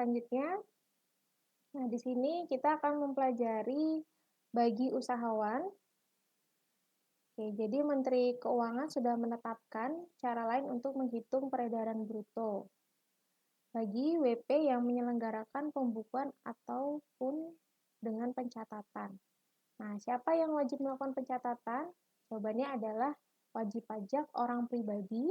Selanjutnya, nah di sini kita akan mempelajari bagi usahawan. Oke, jadi Menteri Keuangan sudah menetapkan cara lain untuk menghitung peredaran bruto bagi WP yang menyelenggarakan pembukuan ataupun dengan pencatatan. Nah, siapa yang wajib melakukan pencatatan? Jawabannya adalah wajib pajak orang pribadi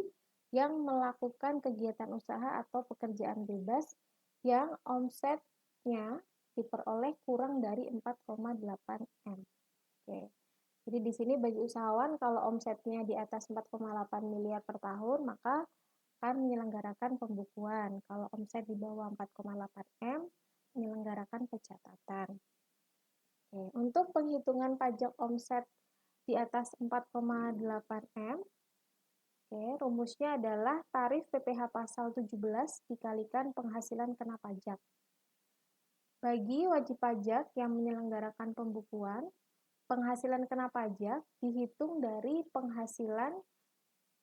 yang melakukan kegiatan usaha atau pekerjaan bebas yang omsetnya diperoleh kurang dari 4,8 M. Oke. Jadi di sini bagi usahawan kalau omsetnya di atas 4,8 miliar per tahun, maka akan menyelenggarakan pembukuan. Kalau omset di bawah 4,8 M, menyelenggarakan pencatatan. Oke, untuk penghitungan pajak omset di atas 4,8 M, oke, rumusnya adalah tarif PPh pasal 17 dikalikan penghasilan kena pajak. Bagi wajib pajak yang menyelenggarakan pembukuan, penghasilan kena pajak dihitung dari penghasilan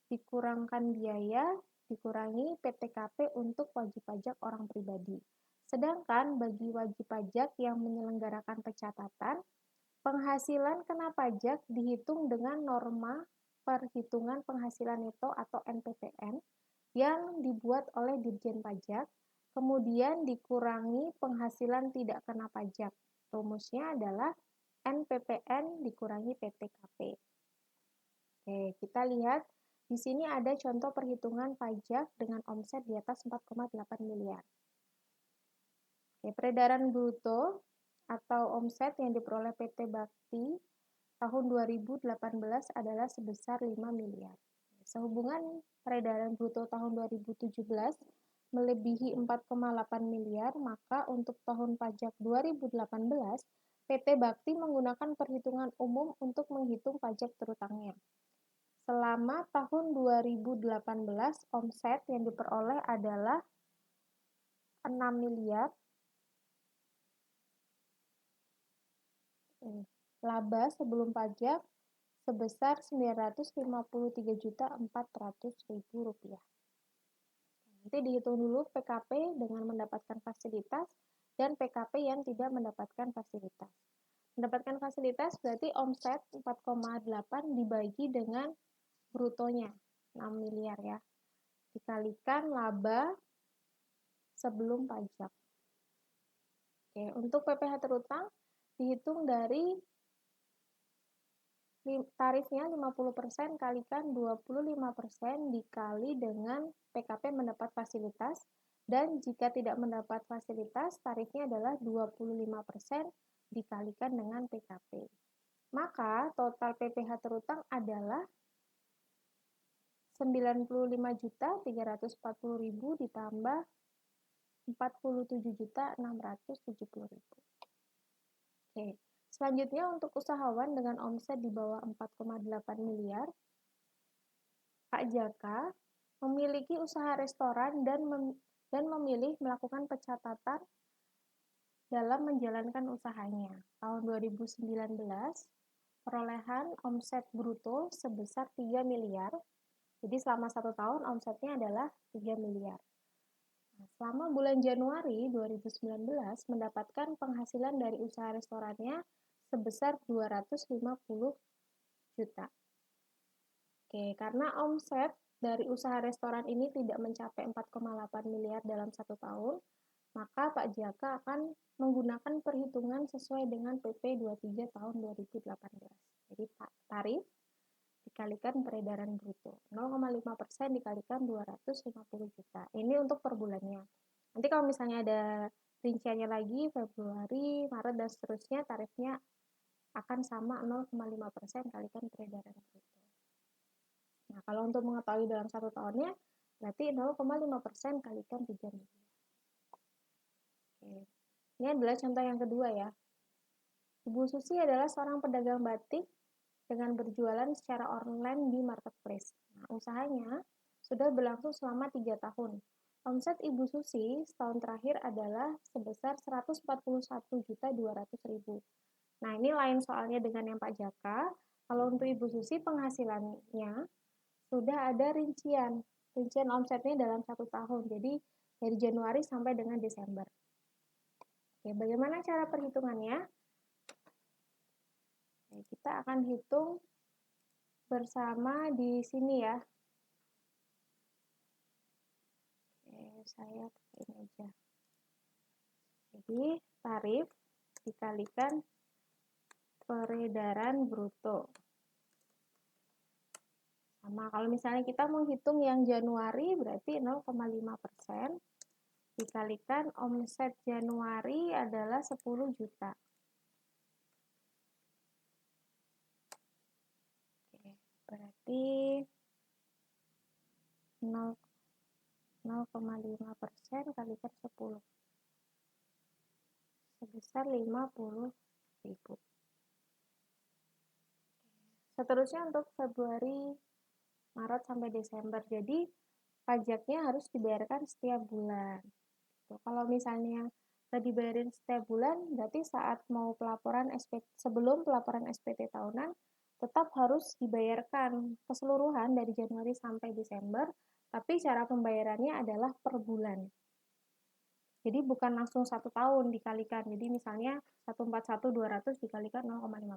dikurangkan biaya dikurangi PTKP untuk wajib pajak orang pribadi. Sedangkan bagi wajib pajak yang menyelenggarakan pencatatan, penghasilan kena pajak dihitung dengan norma perhitungan penghasilan neto atau NPPN yang dibuat oleh Dirjen Pajak, kemudian dikurangi penghasilan tidak kena pajak. Rumusnya adalah NPPN dikurangi PTKP. Oke, kita lihat di sini ada contoh perhitungan pajak dengan omset di atas 4,8 miliar. Oke, peredaran bruto atau omset yang diperoleh PT Bakti tahun 2018 adalah sebesar 5 miliar. Sehubungan peredaran bruto tahun 2017 melebihi 4,8 miliar, maka untuk tahun pajak 2018, PT Bakti menggunakan perhitungan umum untuk menghitung pajak terutangnya. Selama tahun 2018, omset yang diperoleh adalah 6 miliar. Laba sebelum pajak sebesar Rp953.400.000. Nanti dihitung dulu PKP dengan mendapatkan fasilitas dan PKP yang tidak mendapatkan fasilitas. Mendapatkan fasilitas berarti omset 4,8 dibagi dengan brutonya 6 miliar ya. Dikalikan laba sebelum pajak. Oke, untuk PPh terutang dihitung dari tarifnya 50% kalikan 25% dikali dengan PKP mendapat fasilitas, dan jika tidak mendapat fasilitas tarifnya adalah 25% dikalikan dengan PKP. Maka total PPh terutang adalah 95.340.000 ditambah 47.670.000. Oke. Selanjutnya untuk usahawan dengan omset di bawah 4,8 miliar, Pak Jaka memiliki usaha restoran dan memilih melakukan pencatatan dalam menjalankan usahanya. Tahun 2019, perolehan omset bruto sebesar 3 miliar. Jadi selama 1 tahun omsetnya adalah 3 miliar. Selama bulan Januari 2019 mendapatkan penghasilan dari usaha restorannya sebesar 250 juta. Oke, karena omset dari usaha restoran ini tidak mencapai 4,8 miliar dalam 1 tahun, maka Pak Jaka akan menggunakan perhitungan sesuai dengan PP 23 tahun 2018. Jadi tarif dikalikan peredaran bruto. 0,5% dikalikan 250 juta. Ini untuk per bulannya. Nanti kalau misalnya ada rinciannya lagi, Februari, Maret, dan seterusnya, tarifnya akan sama 0,5% kalikan peredaran bruto. Nah, kalau untuk mengetahui dalam 1 tahunnya, berarti 0,5% kalikan 3 miliar. Oke. Ini adalah contoh yang kedua ya. Ibu Susi adalah seorang pedagang batik dengan berjualan secara online di marketplace. Nah, usahanya sudah berlangsung selama 3 tahun. Omset Ibu Susi setahun terakhir adalah sebesar 141.200.000. Nah, ini lain soalnya dengan yang Pak Jaka. Kalau untuk Ibu Susi penghasilannya sudah ada rincian omsetnya dalam 1 tahun. Jadi dari Januari sampai dengan Desember. Oke, bagaimana cara perhitungannya? Oke, kita akan hitung bersama di sini ya. Oke, saya pakai ini aja. Jadi, tarif dikalikan peredaran bruto. Sama, kalau misalnya kita menghitung yang Januari berarti 0,5% dikalikan omset Januari adalah 10 juta. Oke, berarti 0,5% kalikan 10 sebesar 50.000. Seterusnya untuk Februari, Maret sampai Desember. Jadi pajaknya harus dibayarkan setiap bulan. Kalau misalnya dibayarin setiap bulan, berarti saat mau pelaporan sebelum pelaporan SPT tahunan tetap harus dibayarkan keseluruhan dari Januari sampai Desember, tapi cara pembayarannya adalah per bulan. Jadi bukan langsung 1 tahun dikalikan. Jadi misalnya 141.200 dikalikan 0,5%.